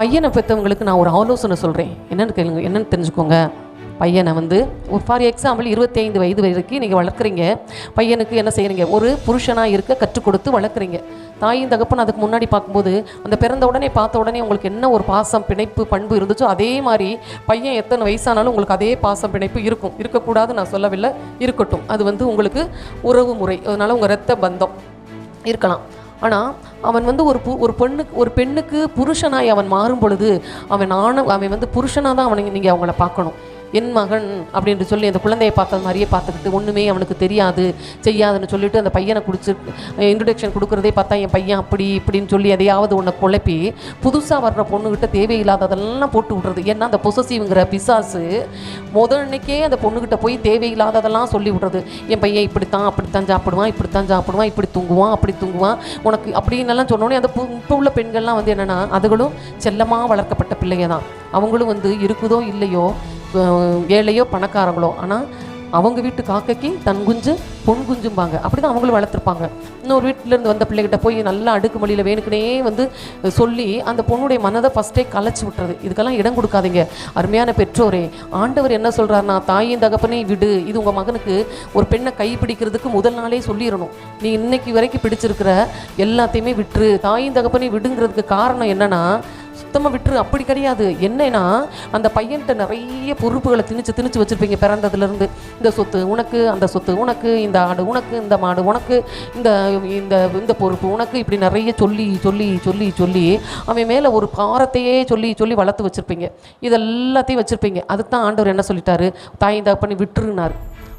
பையனை பெற்றவங்களுக்கு நான் ஒரு ஆலோசனை சொல்கிறேன். என்னென்னு கேளுங்க, என்னென்னு தெரிஞ்சுக்கோங்க. பையனை வந்து ஃபார் எக்ஸாம்பிள் 25 வயது வரைக்கும் நீங்கள் வளர்க்குறீங்க. பையனுக்கு என்ன செய்கிறீங்க, ஒரு புருஷனாக இருக்க கற்றுக் கொடுத்து வளர்க்குறீங்க. தாயும் தகப்பன் அதுக்கு முன்னாடி பார்க்கும்போது அந்த பிறந்த உடனே பார்த்த உடனே உங்களுக்கு என்ன ஒரு பாசம் பிணைப்பு பண்பு இருந்துச்சோ அதே மாதிரி பையன் எத்தனை வயசானாலும் உங்களுக்கு அதே பாசம் பிணைப்பு இருக்கும். இருக்கக்கூடாது நான் சொல்லவில்லை, இருக்கட்டும். அது வந்து உங்களுக்கு உறவு முறை, அதனால் உங்கள் இரத்த பந்தம் இருக்கலாம். ஆனால் அவன் வந்து ஒரு பெண்ணுக்கு புருஷனாய் அவன் மாறும் பொழுது அவன் வந்து புருஷனாக தான் நீங்கள் அவங்கள பார்க்கணும். என் மகன் அப்படின்ட்டு சொல்லி அந்த குழந்தையை பார்த்த மாதிரியே பார்த்துக்கிட்டு ஒன்றுமே அவனுக்கு தெரியாது செய்யாதுன்னு சொல்லிட்டு அந்த பையனை இன்ட்ரடக்ஷன் கொடுக்குறதே பார்த்தா என் பையன் அப்படி இப்படின்னு சொல்லி எதையாவது ஒன்று குழப்பி புதுசாக வர்ற பொண்ணுக்கிட்ட தேவையில்லாததெல்லாம் போட்டு விட்றது. ஏன்னா அந்த பொசசிவ்ங்கிற பிசாசு அன்னைக்கே அந்த பொண்ணுக்கிட்ட போய் தேவையில்லாததெல்லாம் சொல்லி விட்றது. என் பையன் அப்படித்தான் சாப்பிடுவான், இப்படி தூங்குவான், அப்படி தூங்குவான் உனக்கு அப்படின்னெல்லாம் சொன்னோன்னே அந்த இப்போ உள்ள பெண்கள்லாம் வந்து என்னென்னா அதுகளும் செல்லமாக வளர்க்கப்பட்ட பிள்ளைங்க தான். அவங்களும் வந்து இருக்குதோ இல்லையோ, ஏழையோ பணக்காரங்களோ, ஆனால் அவங்க வீட்டு காக்கைக்கு தன் குஞ்சு பொன் குஞ்சும்பாங்க. அப்படி தான் அவங்களும் வளர்த்துருப்பாங்க. இன்னொரு வீட்டிலேருந்து வந்த பிள்ளைகிட்ட போய் நல்லா அடுக்குமொழியில் வேணுக்குனே வந்து சொல்லி அந்த பொண்ணுடைய மனதை ஃபஸ்ட்டே கலைச்சி விட்டுறது. இதுக்கெல்லாம் இடம் கொடுக்காதீங்க. அருமையான பெற்றோரே, ஆண்டவர் என்ன சொல்கிறாருன்னா, தாயின் தகப்பனே விடு. இது உங்கள் மகனுக்கு ஒரு பெண்ணை கைப்பிடிக்கிறதுக்கு முதல் நாளே சொல்லிடணும். நீ இன்னைக்கு வரைக்கும் பிடிச்சிருக்கிற எல்லாத்தையுமே விட்டுரு, தாயின் தகப்பனே விடுங்கிறதுக்கு காரணம் என்னென்னா சுத்தமாக விட்டுரு. அப்படி கிடையாது. என்னன்னா அந்த பையன்கிட்ட நிறைய பொறுப்புகளை திணிச்சு வச்சுருப்பீங்க பிறந்ததுலேருந்து. இந்த சொத்து உனக்கு, அந்த சொத்து உனக்கு, இந்த ஆடு உனக்கு, இந்த மாடு உனக்கு, இந்த இந்த இந்த பொறுப்பு உனக்கு, இப்படி நிறைய சொல்லி சொல்லி சொல்லி சொல்லி அவன் மேலே ஒரு பாரத்தையே சொல்லி சொல்லி வளர்த்து வச்சுருப்பீங்க. இதெல்லாத்தையும் வச்சுருப்பீங்க. அதுக்கு தான் ஆண்டவர் என்ன சொல்லிட்டாரு, தாய் தகப்பனை விட்டுருனார்.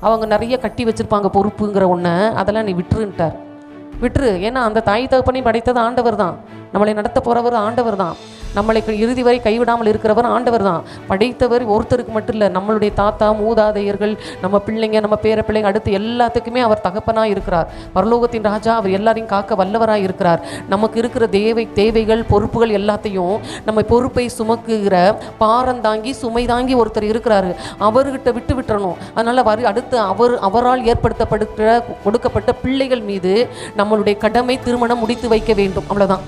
அவங்க நிறைய கட்டி வச்சுருப்பாங்க பொறுப்புங்கிற ஒன்று, அதெல்லாம் நீ விட்டுருன்ட்டார். விட்டுரு. ஏன்னா அந்த தாய் தகப்பனை படைத்தது ஆண்டவர் தான். நம்மளை நடத்த போகிறவர் ஆண்டவர் தான். நம்மளை இறுதி வரை கைவிடாமல் இருக்கிறவர் ஆண்டவர் தான். படைத்தவர் ஒருத்தருக்கு மட்டும் இல்லை, நம்மளுடைய தாத்தா மூதாதையர்கள், நம்ம பிள்ளைங்க, நம்ம பேர பிள்ளைங்க, அடுத்து எல்லாத்துக்குமே அவர் தகப்பனாக இருக்கிறார். பரலோகத்தின் ராஜா அவர் எல்லாரையும் காக்க வல்லவராக இருக்கிறார். நமக்கு இருக்கிற தேவைகள் பொறுப்புகள் எல்லாத்தையும் நம்ம பொறுப்பை சுமக்குகிற பாரந்தாங்கி சுமை தாங்கி ஒருத்தர் இருக்கிறாரு. அவர்கிட்ட விட்டுறணும். அதனால் அடுத்து அவரால் கொடுக்கப்பட்ட பிள்ளைகள் மீது நம்மளுடைய கடமை திருமணம் முடித்து வைக்க வேண்டும். அவ்வளோதான்.